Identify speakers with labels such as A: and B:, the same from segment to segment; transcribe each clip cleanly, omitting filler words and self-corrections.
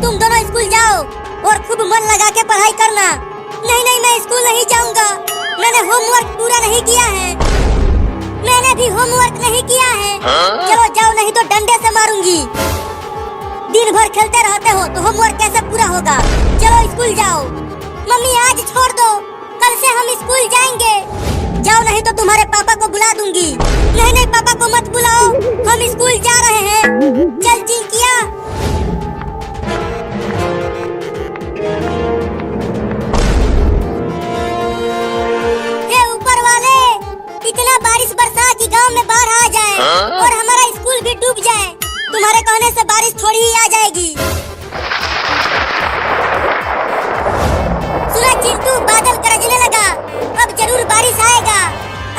A: तुम दोनों स्कूल जाओ और खूब मन लगा के पढ़ाई करना। नहीं नहीं, मैं स्कूल नहीं जाऊंगा। मैंने होमवर्क पूरा नहीं किया है। मैंने भी होमवर्क नहीं किया है। चलो जाओ, नहीं तो डंडे से मारूंगी। दिन भर खेलते रहते हो तो होमवर्क कैसे पूरा होगा। चलो स्कूल जाओ। मम्मी आज छोड़ दो, कल से हम स्कूल जाएंगे। जाओ, नहीं तो तुम्हारे पापा को बुला दूंगी। नहीं नहीं, पापा को मत बुलाओ, हम स्कूल जा रहे हैं। चल चिंकिया। हे ऊपर वाले, इतना बारिश बरसा कि गांव में बाढ़ आ जाए और हमारा स्कूल भी डूब जाए। तुम्हारे कहने से बारिश थोड़ी ही आ जाएगी। सुना चिंटू, बादल गरजने लगा, अब जरूर बारिश आएगा।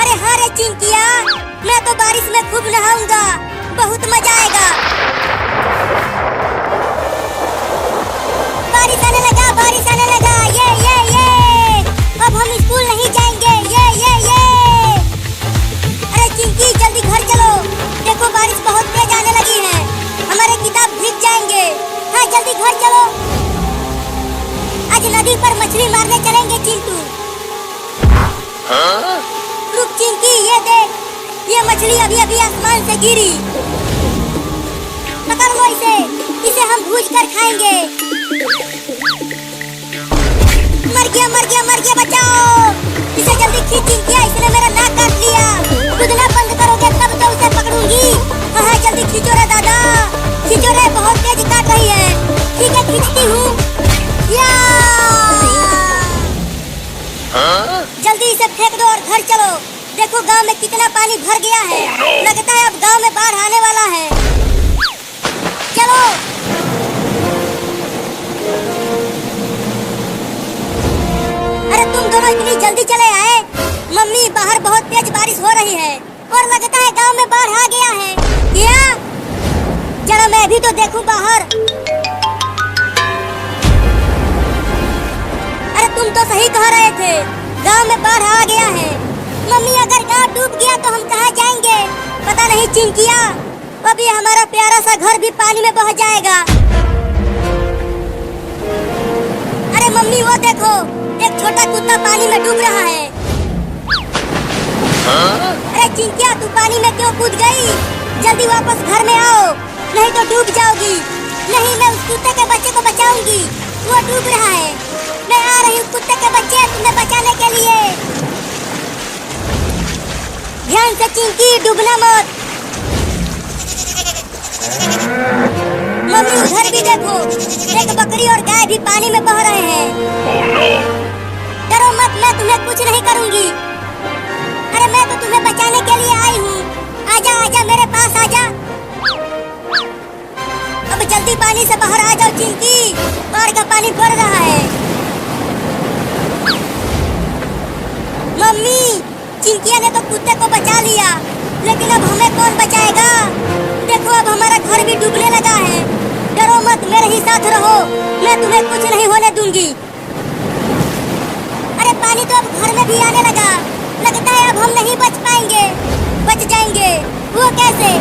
A: अरे हाँ रे चिंकिया, मैं तो बारिश में खूब नहाऊंगा, बहुत मजा आएगा। बारिश आने लगा, बारिश आने लगा। ये अब हम स्कूल नहीं जाएंगे। ये अरे चिंकी, जल्दी घर चलो, देखो बारिश बहुत तेज आने लगी है, हमारे किताब भीग जाएंगे। हाँ जल्दी घर चलो। आज नदी पर मछली मारने चलेंगे चिंटू। रुक चिंकी, ये देख, ये मछली अभी अभी आसमान से गिरी। पकड़ लो इसे, इसे हम भूज कर खाएंगे। मर गया मर गया मर गया, बचाओ इसे, जल्दी खींच चिंकिया, इसने मेरा नाक काट लिया। कूदना बंद करोगे तब तो उसे पकड़ूंगी। हाँ जल्दी खींचो रे दादा, खींचो रे, बहुत तेज काट रही है। ठीक है खींचती हूँ। जल्दी इसे फेंक दो और घर चलो। देखो गांव में कितना पानी भर गया है। लगता है अब गांव में बाढ़ आने वाला है। चलो। अरे तुम दोनों इतनी जल्दी चले आए। मम्मी, बाहर बहुत तेज बारिश हो रही है और लगता है गांव में बाढ़ आ गया है। क्या? जरा मैं भी तो देखूं बाहर। अरे तुम तो सही कह रहे थे, गांव में बाढ़ आ गया है। मम्मी, अगर गांव डूब गया तो हम कहाँ जाएंगे? पता नहीं चिंकिया, अभी हमारा प्यारा सा घर भी पानी में बह जाएगा। अरे मम्मी, वो देखो, एक छोटा कुत्ता पानी में डूब रहा है। अरे चिंकिया, तू पानी में क्यों कूद गई? जल्दी वापस घर में आओ, नहीं तो डूब जाओगी। नहीं, मैं उस कुत्ते के बच्चे को बचाऊंगी, वो डूब रहा है। मैं आ रही हूँ कुत्ते के बच्चे, तुम्हें बचाने के लिए। ध्यान से चिंकी, डूबना मत। मम्मी, उधर भी देखो, एक बकरी और गाय भी पानी में बह रहे हैं। डरो मत, मैं तुम्हें कुछ नहीं करूंगी। अरे मैं तो तुम्हें बचाने के लिए आई हूँ। आजा आजा, मेरे पास आजा। अब जल्दी पानी से बाहर आ जाओ चिंकी, बाढ़ का पानी बढ़ रहा है। मम्मी, चिंकिया ने तो कुत्ते को बचा लिया, लेकिन अब हमें कौन बचाएगा? देखो अब हमारा घर भी डूबने लगा है। डरो मत, मेरे ही साथ रहो, मैं तुम्हें कुछ नहीं होने दूंगी। अरे पानी तो अब घर में भी आने लगा, लगता है अब हम नहीं बच पाएंगे। बच जाएंगे। वो कैसे?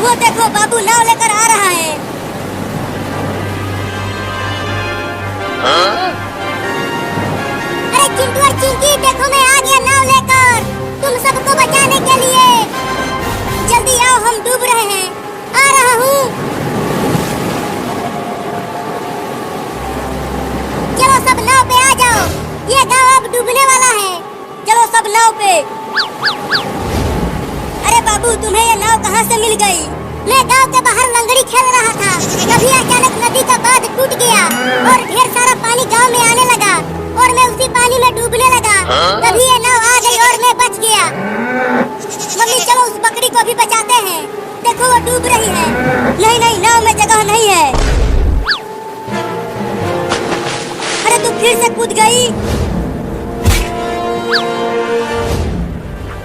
A: वो देखो, बाबू नाव लेकर आ रहा है। अरे चिंटू और चिंकी, देखो मैं आ गया नाव लेकर, तुम सबको बचाने के लिए। जल्दी आओ, हम डूब रहे हैं। आ रहा हूँ। चलो सब नाव पे आ जाओ, ये गांव अब डूबने वाला है। चलो सब नाव पे। अरे बाबू, तुम्हें ये नाव कहाँ से मिल गई? मैं गांव के बाहर लंगड़ी खेल रहा था, तभी अचानक नदी का बांध टूट गया और ढेर सारा पानी गांव में आने लगा और मैं उसी पानी में डूबने लगा। तभी ये नाव आ गई और मैं बच गया। मम्मी, चलो उस बकरी को भी बचाते हैं, देखो वो डूब रही है। नहीं नहीं, नाव में जगह नहीं है। अरे तू फिर से कूद गई।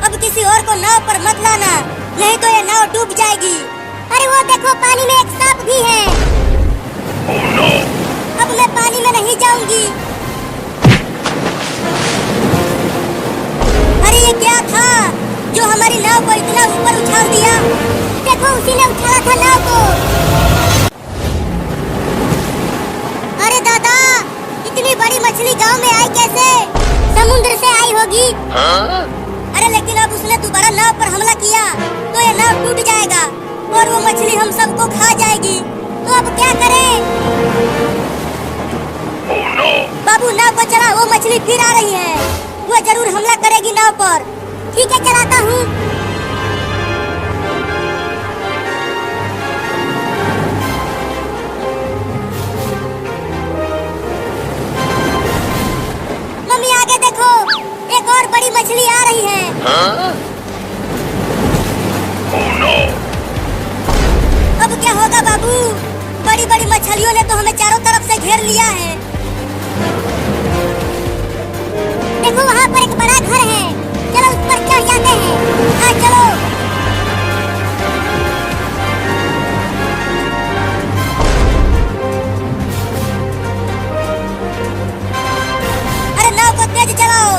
A: अब किसी और को नाव पर मत लाना, नहीं तो ये नाव डूब जाएगी। अरे वो देखो, पानी में एक सांप भी है। अब मैं पानी में नहीं जाऊंगी। अरे ये क्या था जो हमारी नाव को इतना ऊपर उछाल दिया? देखो, उसी ने उछाला था नाव को। मछली गांव में आई कैसे? समुद्र से आई होगी। अरे लेकिन अब उसने दोबारा नाव पर हमला किया तो ये नाव टूट जाएगा और वो मछली हम सबको खा जाएगी। तो अब क्या करें? बाबू नाव को चला, वो मछली फिर आ रही है। वो जरूर हमला करेगी नाव पर। ठीक है, चलाता हूँ। मम्मी आगे देखो, एक और बड़ी मछली आ रही है। अब क्या होगा बाबू? बड़ी बड़ी मछलियों ने तो हमें चारों तरफ से घेर लिया है। देखो वहाँ पर एक बड़ा घर है, चलो उस पर चढ़ जाते हैं। हाँ चलो। अरे नाव को तेज चलाओ,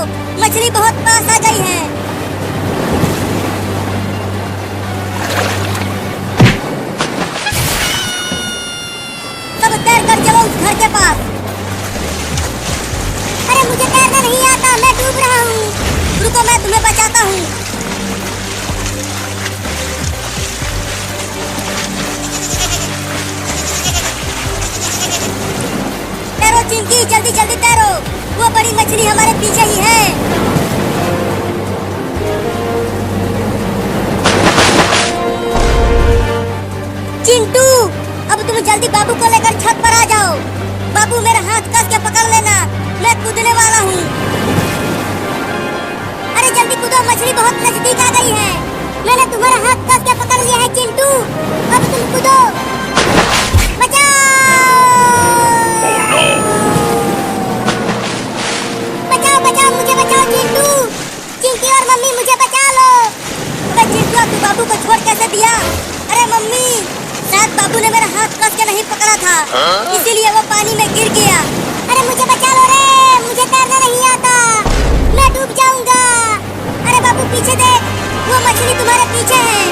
A: मछली बहुत पास आ गई है। सब तैर कर चलो उस घर के पास। अरे मुझे तैरना नहीं आता, मैं डूब रहा हूँ। रुको, मैं तुम्हें बचाता हूँ। तैरो चिंकी, जल्दी जल्दी तैरो, वो बड़ी मछली हमारे पीछे ही है। चिंटू, अब तुम जल्दी बाबू को लेकर छत पर आ जाओ। बाबू मेरा हाथ कस के पकड़ लेना, मैं कूदने वाला हूँ। अरे जल्दी कूदो, मछली बहुत नजदीक आ गई है। मैंने तुम्हारा हाथ कस के पकड़ लिया है चिंटू, अब तुम कूदो। बचाओ बचाओ, मुझे बचाओ चिंटू। चिंकी और मम्मी मुझे बचा लो। अबे चिंटू, तू बाबू को छोड़ कैसे दिया? अरे मम्मी, शायद बाबू ने मेरा हाथ कस के नहीं पकड़ा था, इसीलिए वो पानी में गिर गया। अरे मुझे बचा लो रे, मुझे तैरना नहीं आता, मैं डूब जाऊंगा। अरे बाबू पीछे देख, वो मछली तुम्हारे पीछे है।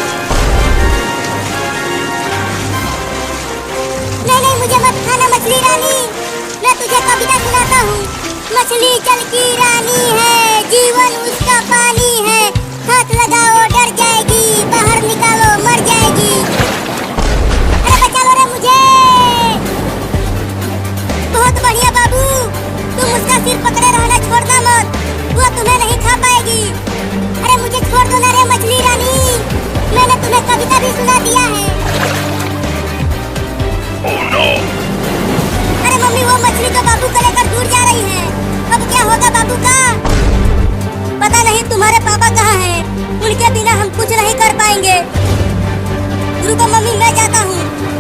A: नहीं नहीं, मुझे मत खाना मछली रानी, मैं तुझे कविता सुनाता हूँ। मछली जल की रानी है, जीवन उसका पानी है। हाथ लगाओ डर जाएगी, बाहर निकालो मर जाएगी। अरे बचा लो रे मुझे। बहुत बढ़िया बाबू, तुम उसका सिर पकड़े रहना, छोड़ना मत, वो तुम्हें नहीं खा पाएगी। अरे मुझे छोड़ दो ना रे मछली रानी, मैंने तुम्हें कविता भी सुना दिया है। अरे मम्मी, वो मछली तो बाबू को लेकर दूर जा रही है। अब क्या होगा बाबू का? पता नहीं तुम्हारे पापा कहाँ हैं, उनके बिना हम कुछ नहीं कर पाएंगे। रुको मम्मी, मैं जाता हूँ,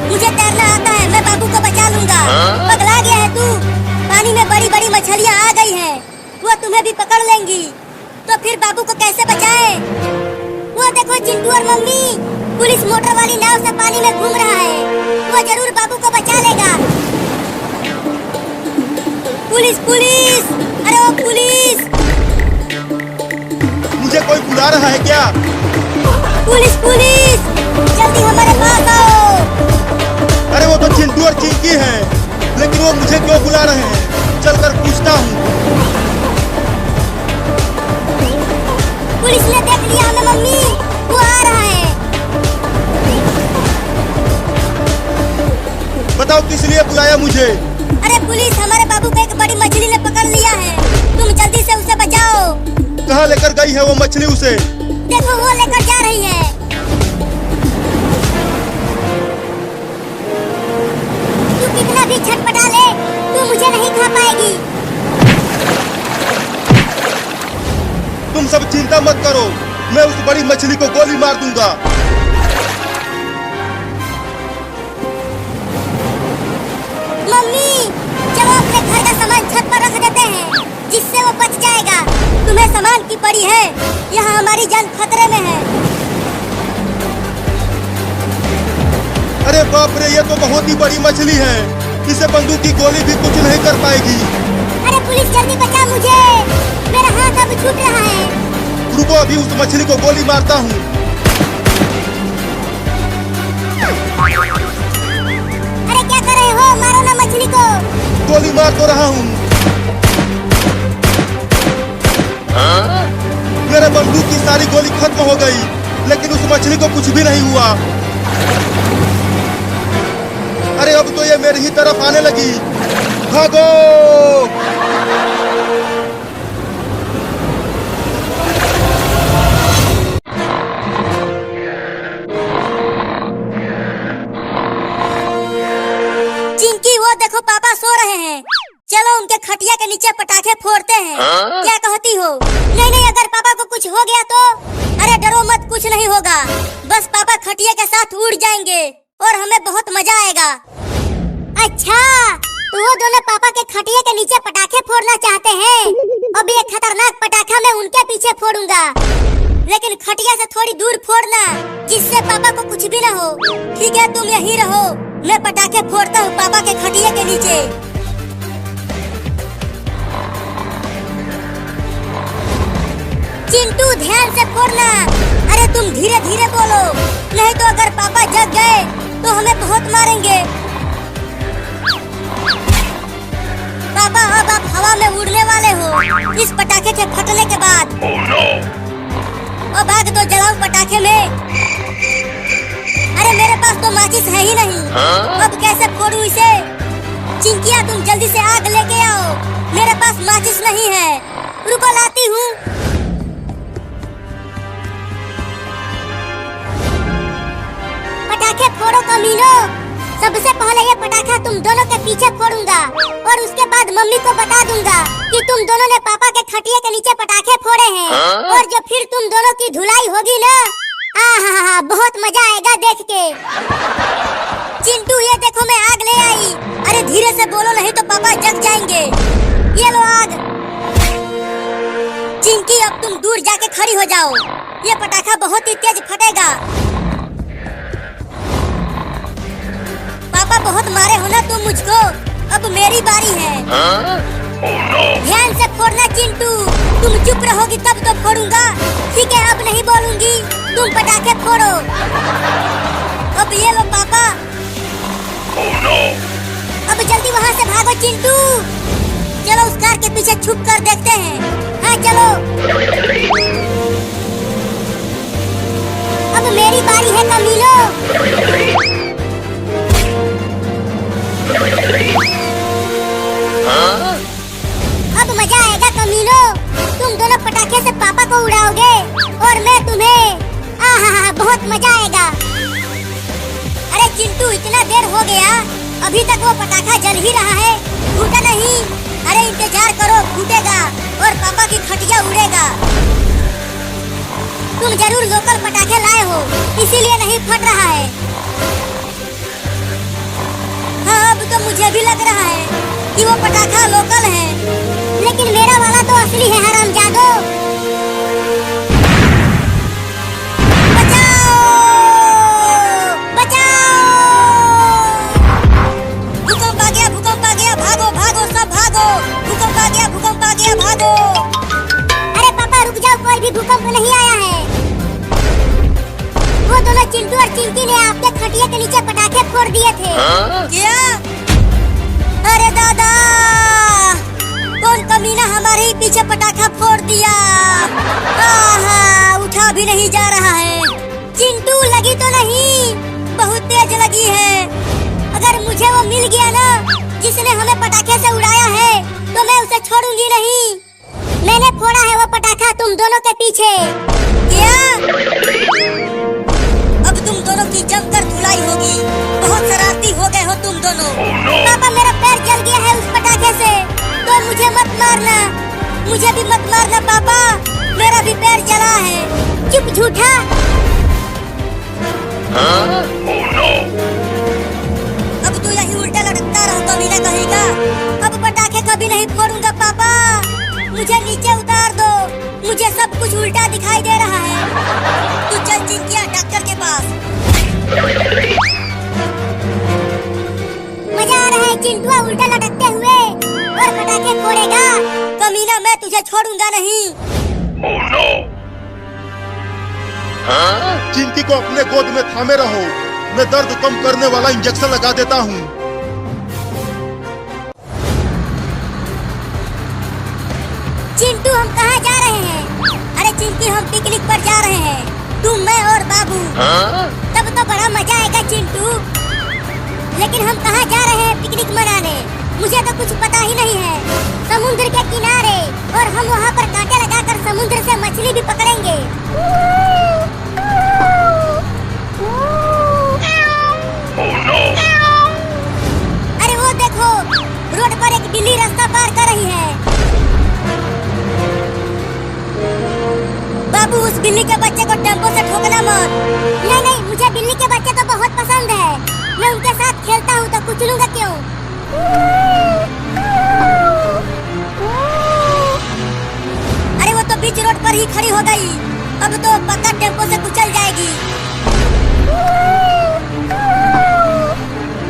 A: मुझे तैरना आता है, मैं बाबू को बचा लूंगा। पगला गया है तू? पानी में बड़ी बड़ी मछलियाँ आ गई हैं, वो तुम्हें भी पकड़ लेंगी, तो फिर बाबू को कैसे बचाएं? वो देखो चिंटू और मम्मी, पुलिस मोटर वाली नाव से पानी में घूम रहा है, वो जरूर बाबू को बचा लेगा। पुलिस पुलिस, अरे ओ पुलिस!
B: मुझे कोई बुला रहा है क्या?
A: पुलिस पुलिस, जल्दी हमारे पास आओ।
B: अरे वो तो चिंटू और चिंकी हैं, लेकिन वो मुझे क्यों बुला रहे हैं? चलकर पूछता हूँ।
A: पुलिस ने देख लिया हमें मम्मी, वो आ रहा है।
B: बताओ किस लिए बुलाया मुझे?
A: अरे पुलिस, हमारे बाबू को एक बड़ी मछली ने पकड़ लिया है, तुम जल्दी से उसे बचाओ।
B: कहाँ लेकर गई है वो मछली उसे?
A: देखो वो लेकर जा रही है। तू कितना भी छटपटा ले, तू मुझे नहीं खा पाएगी।
B: तुम सब चिंता मत करो, मैं उस बड़ी मछली को गोली मार दूंगा।
A: मम्मी, चलो अपने घर का सामान छत पर रख देते हैं, जिससे वो बच जाएगा। तुम्हें सामान की पड़ी है, यहाँ हमारी जान खतरे में है।
B: अरे बाप रे, ये तो बहुत ही बड़ी मछली है, इसे बंदूक की गोली भी कुछ नहीं कर पाएगी।
A: अरे पुलिस जल्दी बचा मुझे, मेरा हाथ अब छूट रहा है।
B: रुको, अभी उस मछली को गोली मारता हूँ।
A: अरे क्या कर रहे हो? मारो ना मछली को।
B: गोली मार तो रहा हूँ। बंदूक की सारी गोली खत्म हो गई, लेकिन उस मछली को कुछ भी नहीं हुआ। अरे अब तो ये मेरी ही तरफ आने लगी। भागो!
A: चिंकी, वो देखो पापा सो रहे हैं। चलो उनके खटिया के नीचे पटाखे फोड़ते हैं। क्या कहती हो? नहीं नहीं, अगर पापा को कुछ हो गया तो? अरे डरो मत, कुछ नहीं होगा। बस पापा खटिया के साथ उड़ जाएंगे और हमें बहुत मजा आएगा। अच्छा, तो वो दोनों पापा के खटिया के नीचे पटाखे फोड़ना चाहते हैं। अब ये खतरनाक पटाखा मैं उनके पीछे फोड़ूंगा, लेकिन खटिया से थोड़ी दूर फोड़ना, जिससे पापा को कुछ भी न हो। ठीक है, तुम यहीं रहो, मैं पटाखे फोड़ता हूँ पापा के खटिया के नीचे। चिंटू, ध्यान से फोड़ना। अरे तुम धीरे धीरे बोलो, नहीं तो अगर पापा जग गए तो हमें बहुत मारेंगे। पापा, अब आप हवा में उड़ने वाले हो इस पटाखे के फटने के बाद। अब आग तो जलाओ पटाखे में। अरे मेरे पास तो माचिस है ही नहीं, अब कैसे फोड़ूं इसे? चिंकिया, तुम जल्दी से आग लेके आओ, मेरे पास माचिस नहीं है। रुको, लाती हूँ। पटाखे फोड़ो कमीनो। सबसे पहले ये पटाखा तुम दोनों के पीछे फोड़ूंगा और उसके बाद मम्मी को बता दूंगा कि तुम दोनों ने पापा के खटिया के नीचे पटाखे फोड़े हैं। और जो फिर तुम दोनों की धुलाई होगी ना, आहा, बहुत मजा आएगा देख के। चिंटू, ये देखो मैं आग ले आई। अरे धीरे से बोलो, नहीं तो पापा जग जाएंगे। ये लो आग। चिंकी, अब तुम दूर जाके खड़ी हो जाओ, ये पटाखा बहुत ही तेज फटेगा। पापा बहुत मारे हो ना तुम मुझको, अब मेरी बारी है। ध्यान से फोड़ना चिंटू, तुम चुप रहोगी तब तो फोड़ूंगा। ठीक है, अब नहीं बोलूंगी, तुम पटाखे फोड़ो। अब ये लो पापा। अब जल्दी वहाँ से भागो चिंटू। चलो उस कार के पीछे छुप कर देखते हैं। हाँ चलो। अब मेरी बारी है कमीनो। अब मजा आएगा कमीनो, तुम दोनों पटाखे से पापा को उड़ाओगे और मैं तुम्हें। आहा, बहुत मजा आएगा। अरे चिंटू, इतना देर हो गया, अभी तक वो पटाखा जल ही रहा है, फूटा नहीं। अरे इंतजार करो, फूटेगा और पापा की खटिया उड़ेगा। तुम जरूर लोकल पटाखे लाए हो, इसीलिए नहीं फट रहा है। हाँ, अब तो मुझे भी लग रहा है कि वो पटाखा लोकल है, लेकिन मेरा वाला तो असली है हरामजादो। बचाओ! बचाओ! भूकंप आ गया, भूकंप आ गया, भागो भागो सब भागो। भूकंप आ गया, भूकंप आ गया, भागो। अरे पापा रुक जाओ, कोई भी भूकंप नहीं आया है। वो दोनों चिंटू और चिंकी ने आपके खटिया के नीचे पटाखे फोड़ दिए थे। क्या? अरे दादा, कौन कमीना हमारे ही पीछे पटाखा फोड़ दिया। आहा, उठा भी नहीं जा रहा है। चिंटू, लगी तो नहीं? बहुत तेज लगी है। अगर मुझे वो मिल गया ना जिसने हमें पटाखे से उड़ाया है, तो मैं उसे छोड़ूंगी नहीं। मैंने फोड़ा है वो पटाखा तुम दोनों के पीछे। क्या? अब तुम दोनों की जमकर धुलाई होगी। बहुत शरारती हो गए हो तुम दोनों। पापा, मेरा पैर जल गया है उस पटाखे से, तो मुझे मत मारना। मुझे भी मत मारना पापा, मेरा भी पैर जला है। चुप झूठा। अब तू यही उल्टा लटकता रहो कमीना कहेगा। अब पटाखे कभी नहीं फोड़ूंगा पापा, मुझे नीचे उतार दो। मुझे सब कुछ उल्टा दिखाई दे रहा है। तू चल चिंकिया डॉक्टर के पास। मजा आ रहा है चिंटुआ उल्टा लटकते हुए और पटाखे फोड़ेगा। कमीना, मैं तुझे छोड़ूंगा नहीं।
B: चिंकी को अपने गोद में थामे रहो, मैं दर्द कम करने वाला इंजेक्शन लगा देता हूँ।
A: चिंटू, हम कहाँ जा रहे हैं? अरे चिंकी हम पिकनिक पर जा रहे हैं, तुम, मैं और बाबू। तब तो बड़ा मजा आएगा चिंटू। लेकिन हम कहाँ जा रहे हैं पिकनिक मनाने? मुझे तो कुछ पता ही नहीं है। समुद्र के किनारे, और हम वहाँ पर कांटे लगाकर समुद्र से मछली भी पकड़ेंगे। अरे वो देखो, रोड पर एक बिल्ली रास्ता पार कर रही है। बाबू, उस बिल्ली के बच्चे को टेम्पो से ठोकना मत। नहीं नहीं, मुझे बिल्ली के बच्चे तो बहुत पसंद है। मैं उनके साथ खेलता हूँ तो कुचलूंगा क्यों? अरे वो तो बीच रोड पर ही खड़ी हो गई। अब तो पक्का टेम्पो से कुचल जाएगी।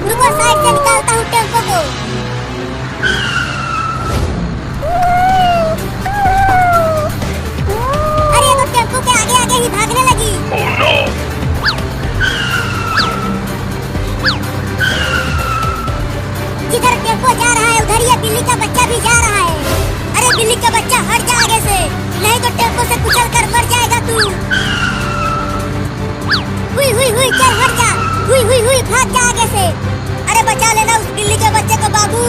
A: रुको, साइड से निकालता हूँ टेम्पो को। अरे ये तो टेम्पो के आगे आगे ही भागने लगी। जिधर टेम्पो जा रहा है उधर ये बिल्ली का बच्चा भी जा रहा है। अरे बिल्ली का बच्चा हट जा आगे से, नहीं तो टेम्पो से कुचल कर मर जाएगा तू। हुई हुई हुई, चल हट जा। हुई हुई हुई, भाग जा आगे से। अरे बचा लेना उस बिल्ली के बच्चे को बाबू।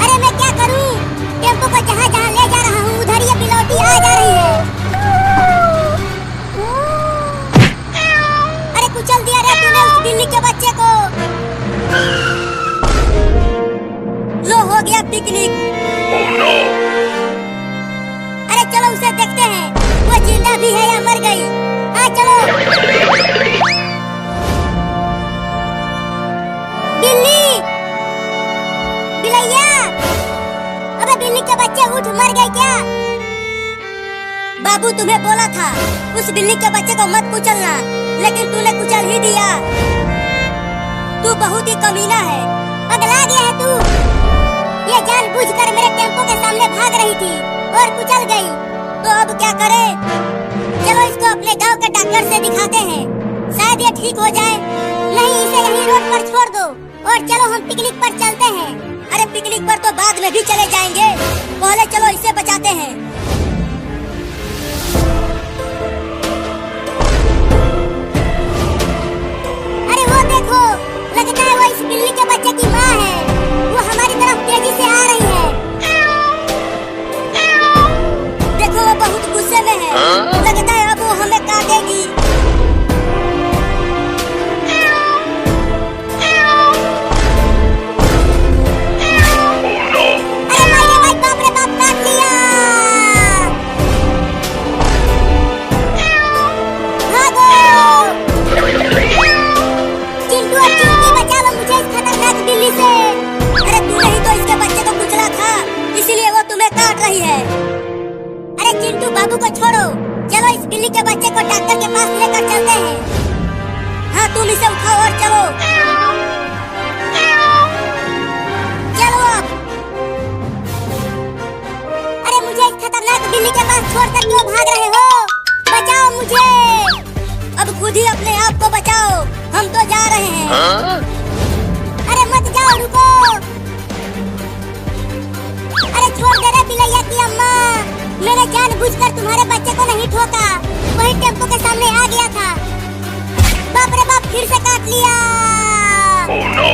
A: अरे मैं क्या करूं? टेम्पो को जहाँ जहाँ ले जा रहा हूँ उधर ये बिलौटी आ जा रही है। अरे कुचल दिया रे तूने उस बिल्ली के बच्चे को। लो, हो गया पिकनिक। अरे चलो उसे देखते हैं, वो जिंदा भी है या मर गई। हाँ चलो। बिल्ली, बिलैया, अबे बिल्ली के बच्चे उठ, मर गए क्या? बाबू तुम्हें बोला था उस बिल्ली के बच्चे को मत कुचलना, लेकिन तूने कुचल ही दिया। तू बहुत ही कमीना है, पगला गया है तू। ये जानबूझकर मेरे टेम्पो के सामने भाग रही थी और कुचल गई, तो अब क्या करे? चलो इसको अपने गांव के डॉक्टर से दिखाते हैं, शायद ये ठीक हो जाए। नहीं, इसे यहीं रोड पर छोड़ दो और चलो हम पिकनिक पर चलते हैं। अरे पिकनिक पर तो बाद में भी चले जाएंगे, पहले चलो इसे बचाते हैं। अरे वो देखो, लगता है वो इस बिल्ली के बच्चे की माँ है। वो हमारी तरफ तेजी से आ रही है। देखो वो बहुत गुस्से में है, लगता है अब वो हमें काटेगी। बाबू को छोड़ो, चलो इस बिल्ली के बच्चे को डॉक्टर के पास लेकर चलते हैं। हाँ तुम इसे उठाओ और चलो। चलो अब। अरे मुझे इस खतरनाक बिल्ली के पास छोड़कर क्यों भाग रहे हो? बचाओ मुझे। अब खुद ही अपने आप को बचाओ, हम तो जा रहे हैं। अरे मत जाओ, रुको। अरे छोड़ दे रे बिलैया की अम्मा, मैंने जानबूझकर तुम्हारे बच्चे को नहीं ठोका, वही टेम्पो के सामने आ गया था। बाप रे बाप, फिर से काट लिया। Oh no!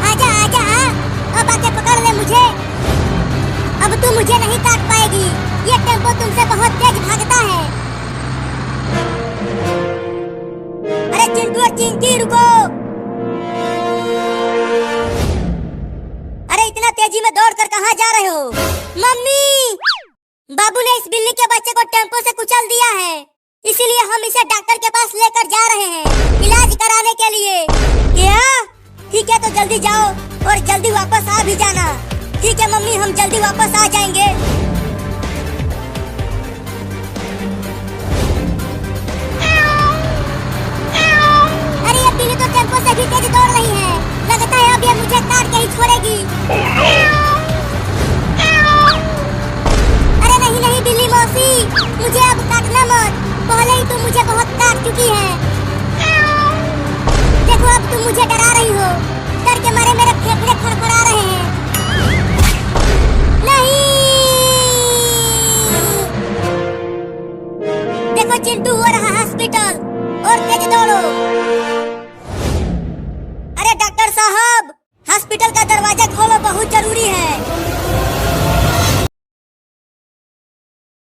A: आजा आजा, अब आके पकड़ ले मुझे। अब तू मुझे नहीं काट पाएगी, ये टेम्पो तुमसे बहुत तेज भागता है। अरे चिंटू और चिंकी रुको। तेजी में दौड़कर कहाँ जा रहे हो? मम्मी, बाबू ने इस बिल्ली के बच्चे को टेम्पो से कुचल दिया है, इसीलिए हम इसे डॉक्टर के पास लेकर जा रहे हैं इलाज कराने के लिए। क्या? ठीक है, तो जल्दी जाओ और जल्दी वापस आ भी जाना। ठीक है मम्मी, हम जल्दी वापस आ जाएंगे। अरे ये बिल्ली तो टेम्पो से भी तेज दौड़ रही है, लगता है अब ये मुझे काट के ही छोड़ेगी। Oh no! अरे नहीं नहीं बिल्ली मौसी, मुझे अब काटना मत, पहले ही तुम मुझे बहुत काट चुकी है। देखो अब तुम मुझे डरा रही हो, डर के मारे मेरे फेफड़े फड़फड़ा रहे हैं। चिंटू हो रहा हॉस्पिटल और तेज दौड़ो। अरे डॉक्टर साहब,